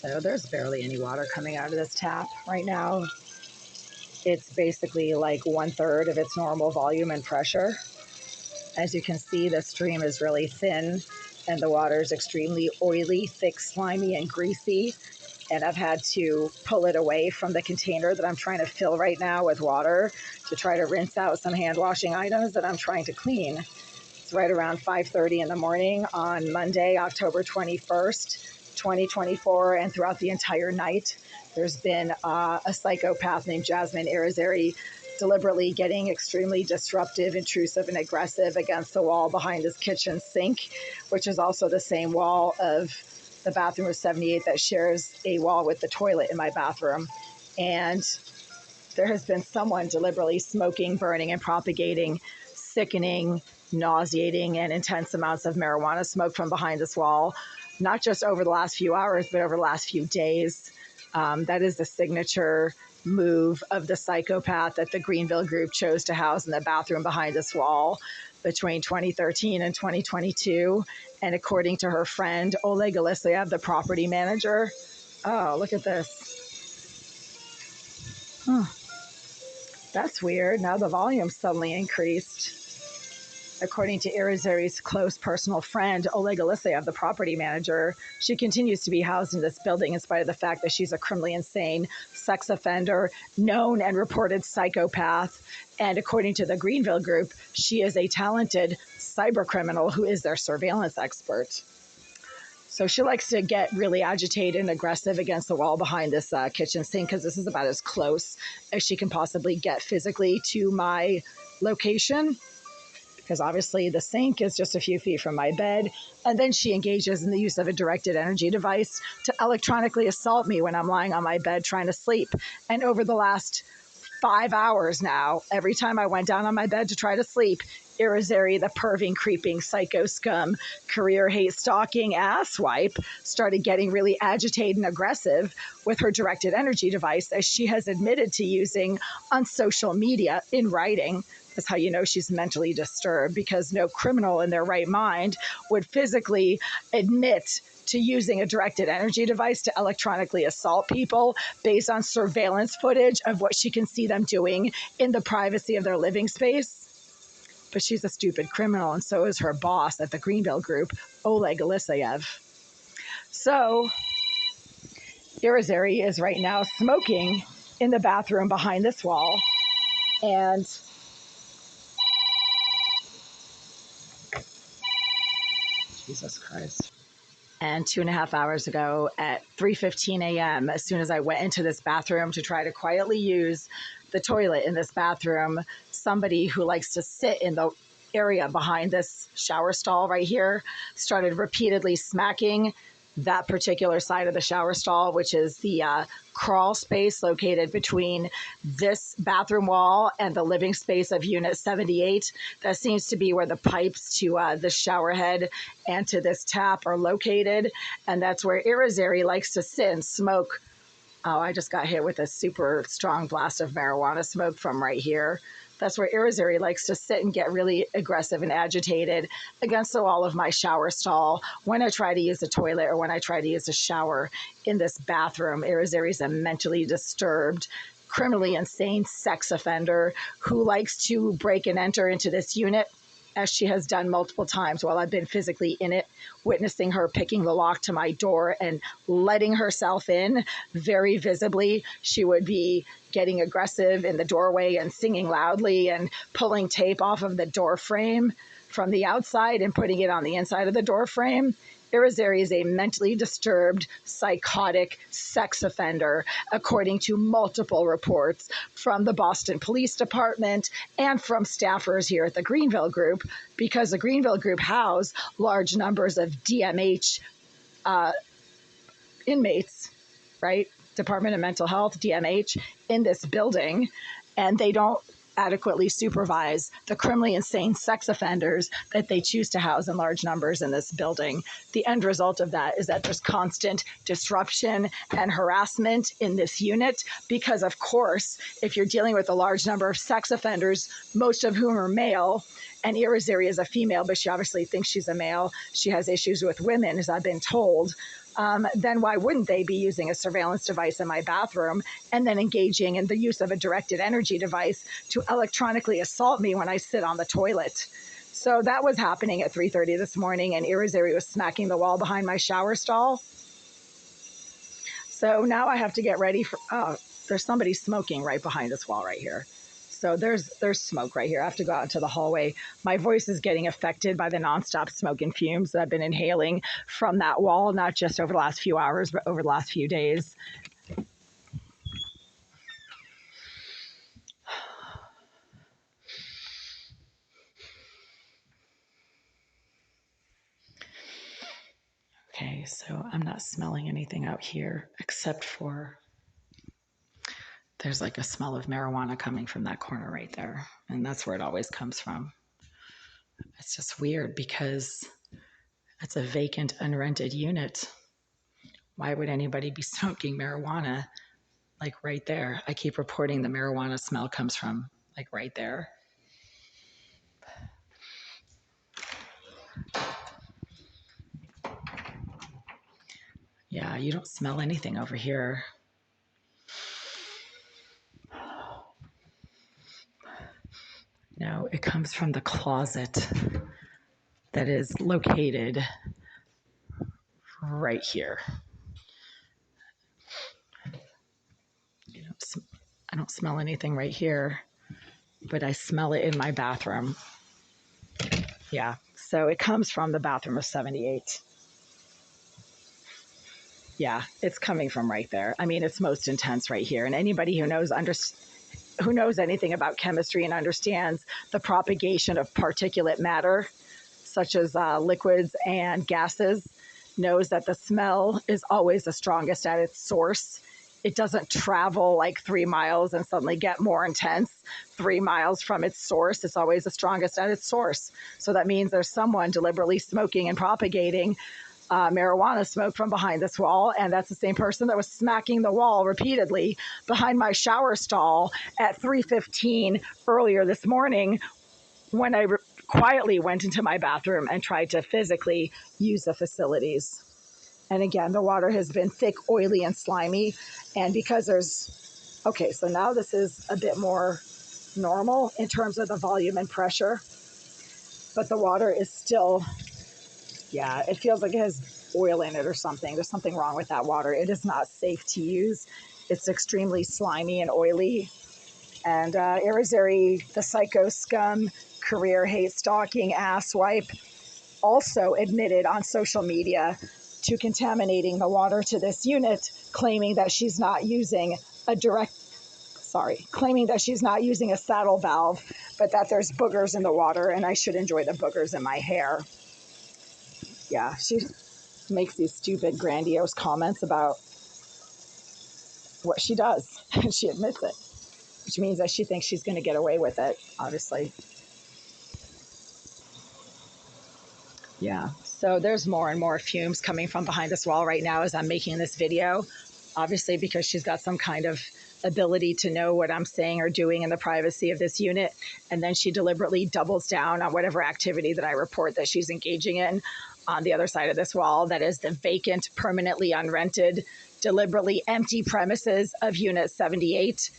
So there's barely any water coming out of this tap right now. It's basically like 1/3 of its normal volume and pressure. As you can see, the stream is really thin and the water is extremely oily, thick, slimy, and greasy. And I've had to pull it away from the container that I'm trying to fill right now with water to try to rinse out some hand washing items that I'm trying to clean. It's right around 5:30 in the morning on Monday, October 21st, 2024, and throughout the entire night, there's been a psychopath named Jasmine Irizarry deliberately getting extremely disruptive, intrusive, and aggressive against the wall behind his kitchen sink, which is also the same wall of the bathroom of 78 that shares a wall with the toilet in my bathroom. And there has been someone deliberately smoking, burning, and propagating sickening, nauseating, and intense amounts of marijuana smoke from behind this wall, not just over the last few hours, but over the last few days. That is the signature move of the psychopath that the Greenville group chose to house in the bathroom behind this wall between 2013 and 2022. And according to her friend, Oleg Alexeyev, the property manager, oh, look at this. Huh. That's weird. Now the volume suddenly increased. According to Irizarry's close personal friend, Oleg Alexeyev, the property manager, she continues to be housed in this building in spite of the fact that she's a criminally insane sex offender, known and reported psychopath. And according to the Greenville group, she is a talented cyber criminal who is their surveillance expert. So she likes to get really agitated and aggressive against the wall behind this kitchen sink, because this is about as close as she can possibly get physically to my location, because obviously the sink is just a few feet from my bed. And then she engages in the use of a directed energy device to electronically assault me when I'm lying on my bed trying to sleep. And over the last 5 hours now, every time I went down on my bed to try to sleep, Irizarry, the perving, creeping, psycho scum, career hate stalking asswipe, started getting really agitated and aggressive with her directed energy device, as she has admitted to using on social media in writing. That's how you know she's mentally disturbed, because no criminal in their right mind would physically admit to using a directed energy device to electronically assault people based on surveillance footage of what she can see them doing in the privacy of their living space. But she's a stupid criminal, and so is her boss at the Greenville group, Oleg Alexeyev. So Irizarry is right now smoking in the bathroom behind this wall, and Jesus Christ. And 2.5 hours ago at 3:15 a.m., as soon as I went into this bathroom to try to quietly use the toilet in this bathroom, somebody who likes to sit in the area behind this shower stall right here started repeatedly smacking that particular side of the shower stall, which is the crawl space located between this bathroom wall and the living space of unit 78. That seems to be where the pipes to the shower head and to this tap are located. And that's where Irizarry likes to sit and smoke. Oh, I just got hit with a super strong blast of marijuana smoke from right here. That's where Irizarry likes to sit and get really aggressive and agitated against the wall of my shower stall when I try to use the toilet or when I try to use a shower in this bathroom. Irizarry is a mentally disturbed, criminally insane sex offender who likes to break and enter into this unit, as she has done multiple times while I've been physically in it, witnessing her picking the lock to my door and letting herself in very visibly. She would be getting aggressive in the doorway and singing loudly and pulling tape off of the door frame from the outside and putting it on the inside of the door frame. Irizarry is a mentally disturbed, psychotic sex offender, according to multiple reports from the Boston Police Department and from staffers here at the Greenville Group, because the Greenville Group house large numbers of DMH inmates, right? Department of Mental Health, DMH, in this building, and they don't adequately supervise the criminally insane sex offenders that they choose to house in large numbers in this building. The end result of that is that there's constant disruption and harassment in this unit, because of course, if you're dealing with a large number of sex offenders, most of whom are male, and Irizarry is a female, but she obviously thinks she's a male. She has issues with women, as I've been told. then why wouldn't they be using a surveillance device in my bathroom and then engaging in the use of a directed energy device to electronically assault me when I sit on the toilet? So that was happening at 3:30 this morning, and Irizarry was smacking the wall behind my shower stall. So now I have to get ready for, oh, there's somebody smoking right behind this wall right here. So there's smoke right here. I have to go out into the hallway. My voice is getting affected by the nonstop smoke and fumes that I've been inhaling from that wall, not just over the last few hours, but over the last few days. Okay, so I'm not smelling anything out here except for there's like a smell of marijuana coming from that corner right there. And that's where it always comes from. It's just weird because it's a vacant, unrented unit. Why would anybody be smoking marijuana like right there? I keep reporting the marijuana smell comes from like right there. Yeah, you don't smell anything over here. No, it comes from the closet that is located right here. I don't smell anything right here, but I smell it in my bathroom. Yeah, so it comes from the bathroom of 78. Yeah, it's coming from right there. I mean, it's most intense right here. And anybody who knows anything about chemistry and understands the propagation of particulate matter, such as liquids and gases, knows that the smell is always the strongest at its source. It doesn't travel like 3 miles and suddenly get more intense 3 miles from its source. It's always the strongest at its source. So that means there's someone deliberately smoking and propagating marijuana smoke from behind this wall, and that's the same person that was smacking the wall repeatedly behind my shower stall at 3:15 earlier this morning when I quietly went into my bathroom and tried to physically use the facilities. And again, the water has been thick, oily, and slimy, and because there's okay, so now this is a bit more normal in terms of the volume and pressure, but the water is still, yeah, it feels like it has oil in it or something. There's something wrong with that water. It is not safe to use. It's extremely slimy and oily. And Irizarry, the psycho scum, career hate stalking asswipe, also admitted on social media to contaminating the water to this unit, claiming that she's not using a saddle valve, but that there's boogers in the water and I should enjoy the boogers in my hair. Yeah, she makes these stupid, grandiose comments about what she does, and she admits it, which means that she thinks she's going to get away with it, obviously. Yeah, so there's more and more fumes coming from behind this wall right now as I'm making this video, obviously because she's got some kind of ability to know what I'm saying or doing in the privacy of this unit, and then she deliberately doubles down on whatever activity that I report that she's engaging in on the other side of this wall, that is the vacant, permanently unrented, deliberately empty premises of Unit 78,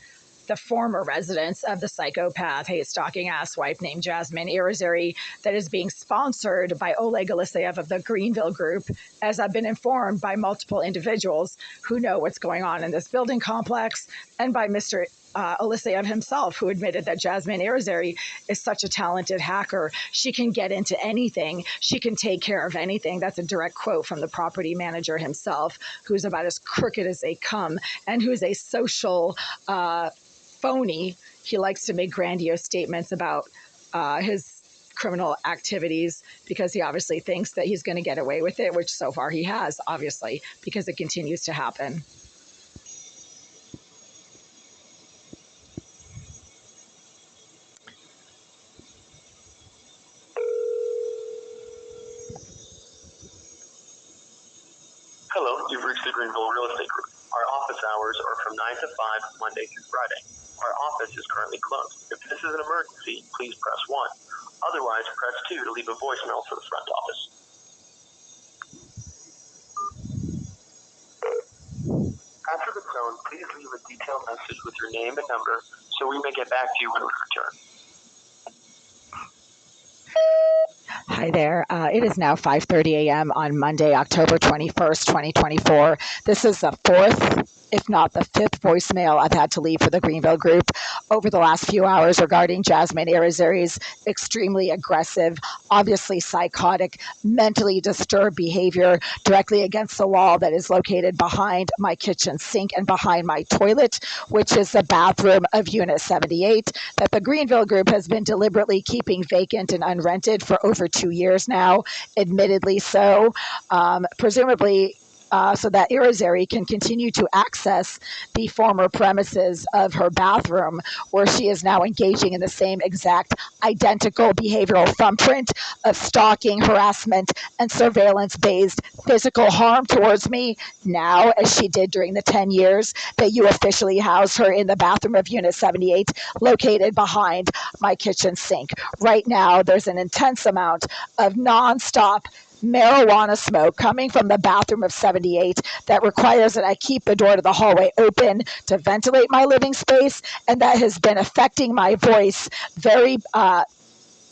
the former residence of the psychopath, hate stalking asswipe named Jasmine Irizarry, that is being sponsored by Oleg Aleseyev of the Greenville Group, as I've been informed by multiple individuals who know what's going on in this building complex, and by Mr. Aleseyev himself, who admitted that Jasmine Irizarry is such a talented hacker. She can get into anything. She can take care of anything. That's a direct quote from the property manager himself, who's about as crooked as they come, and who's a social phony. He likes to make grandiose statements about his criminal activities because he obviously thinks that he's going to get away with it, which so far he has, obviously, because it continues to happen. Hello, you've reached the Greenville Real Estate Group. Our office hours are from 9 to 5, Monday through Friday. Our office is currently closed. If this is an emergency, please press 1. Otherwise, press 2 to leave a voicemail for the front office. tone, please leave a detailed message with your name and number so we may get back to you when we return. Hi there. It is now 5:30 a.m. on Monday, October 21st, 2024. This is the fourth, if not the fifth voicemail I've had to leave for the Greenville Group over the last few hours regarding Jasmine Irizarry's extremely aggressive, obviously psychotic, mentally disturbed behavior directly against the wall that is located behind my kitchen sink and behind my toilet, which is the bathroom of Unit 78 that the Greenville Group has been deliberately keeping vacant and unrented for over 2 years now, admittedly so, presumably so that Irizarry can continue to access the former premises of her bathroom, where she is now engaging in the same exact identical behavioral thumbprint of stalking, harassment, and surveillance-based physical harm towards me now, as she did during the 10 years that you officially housed her in the bathroom of Unit 78, located behind my kitchen sink. Right now, there's an intense amount of nonstop marijuana smoke coming from the bathroom of 78 that requires that I keep the door to the hallway open to ventilate my living space, and that has been affecting my voice very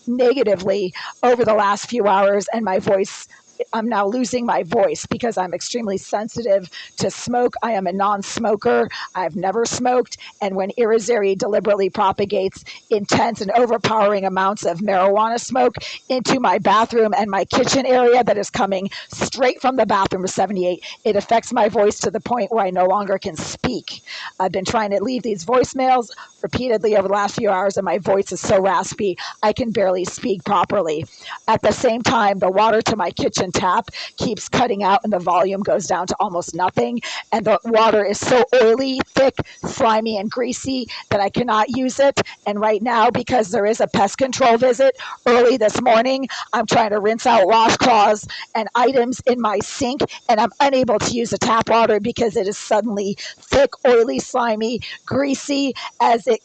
negatively over the last few hours, and my voice, I'm now losing my voice because I'm extremely sensitive to smoke. I am a non-smoker. I've never smoked. And when Irizarry deliberately propagates intense and overpowering amounts of marijuana smoke into my bathroom and my kitchen area that is coming straight from the bathroom of 78, it affects my voice to the point where I no longer can speak. I've been trying to leave these voicemails repeatedly over the last few hours, and my voice is so raspy, I can barely speak properly. At the same time, the water to my kitchen tap keeps cutting out and the volume goes down to almost nothing. And the water is so oily, thick, slimy, and greasy that I cannot use it. And right now, because there is a pest control visit early this morning, I'm trying to rinse out washcloths and items in my sink, and I'm unable to use the tap water because it is suddenly thick, oily, slimy, greasy, as it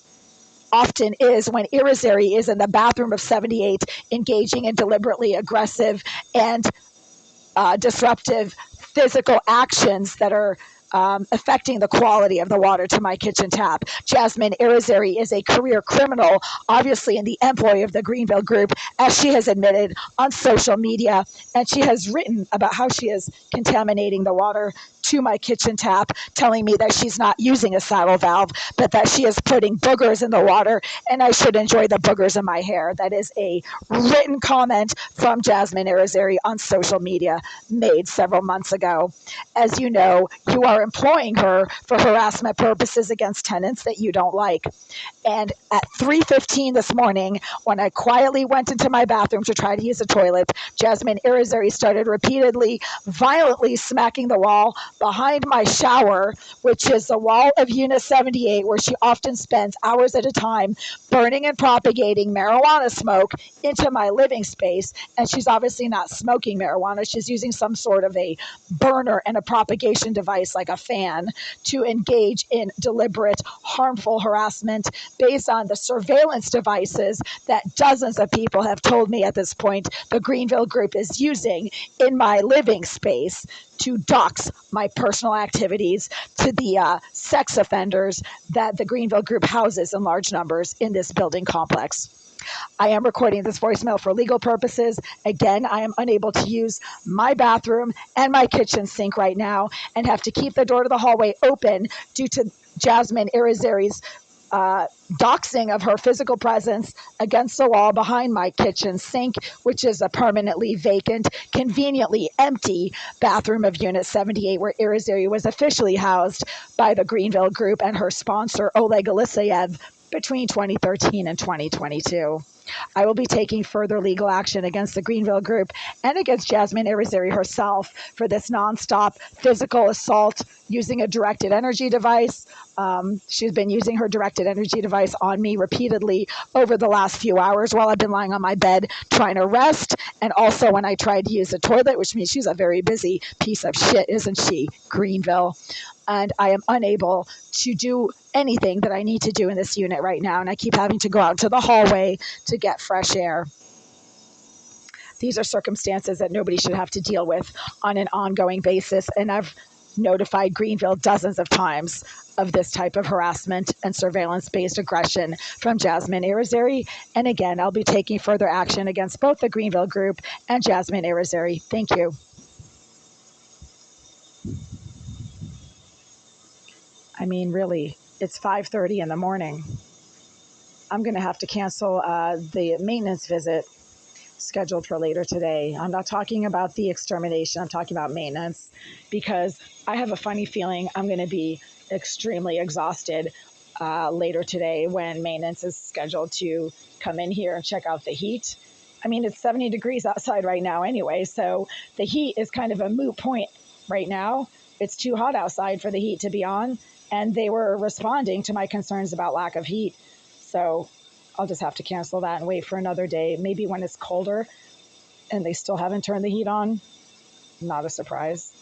often is when Irizarry is in the bathroom of 78 engaging in deliberately aggressive and disruptive physical actions that are affecting the quality of the water to my kitchen tap. Jasmine Irizarry is a career criminal, obviously in the employ of the Greenville Group, as she has admitted on social media, and she has written about how she is contaminating the water to my kitchen tap, telling me that she's not using a saddle valve, but that she is putting boogers in the water, and I should enjoy the boogers in my hair. That is a written comment from Jasmine Irizarry on social media made several months ago. As you know, you are employing her for harassment purposes against tenants that you don't like. And at 3:15 this morning, when I quietly went into my bathroom to try to use the toilet, Jasmine Irizarry started repeatedly, violently smacking the wall behind my shower, which is the wall of Unit 78, where she often spends hours at a time burning and propagating marijuana smoke into my living space. And she's obviously not smoking marijuana. She's using some sort of a burner and a propagation device like a fan to engage in deliberate, harmful harassment based on the surveillance devices that dozens of people have told me at this point the Greenville Group is using in my living space to dox my personal activities to the sex offenders that the Greenville Group houses in large numbers in this building complex. I am recording this voicemail for legal purposes. Again, I am unable to use my bathroom and my kitchen sink right now and have to keep the door to the hallway open due to Jasmine Irizarry's doxing of her physical presence against the wall behind my kitchen sink, which is a permanently vacant, conveniently empty bathroom of Unit 78, where Irizarry was officially housed by the Greenville Group and her sponsor, Oleg Aleseyev, between 2013 and 2022. I will be taking further legal action against the Greenville Group and against Jasmine Irizarry herself for this nonstop physical assault using a directed energy device. She's been using her directed energy device on me repeatedly over the last few hours while I've been lying on my bed trying to rest, and also when I tried to use the toilet, which means she's a very busy piece of shit, isn't she, Greenville? And I am unable to do anything that I need to do in this unit right now, and I keep having to go out to the hallway to get fresh air. These are circumstances that nobody should have to deal with on an ongoing basis, and I've notified Greenville dozens of times of this type of harassment and surveillance-based aggression from Jasmine Irizarry. And again, I'll be taking further action against both the Greenville Group and Jasmine Irizarry. Thank you. I mean, really, it's 5:30 in the morning. I'm going to have to cancel the maintenance visit scheduled for later today. I'm not talking about the extermination. I'm talking about maintenance, because I have a funny feeling I'm going to be extremely exhausted later today when maintenance is scheduled to come in here and check out the heat. I mean, it's 70 degrees outside right now anyway, so the heat is kind of a moot point right now. It's too hot outside for the heat to be on, and they were responding to my concerns about lack of heat. So I'll just have to cancel that and wait for another day, maybe when it's colder and they still haven't turned the heat on. Not a surprise.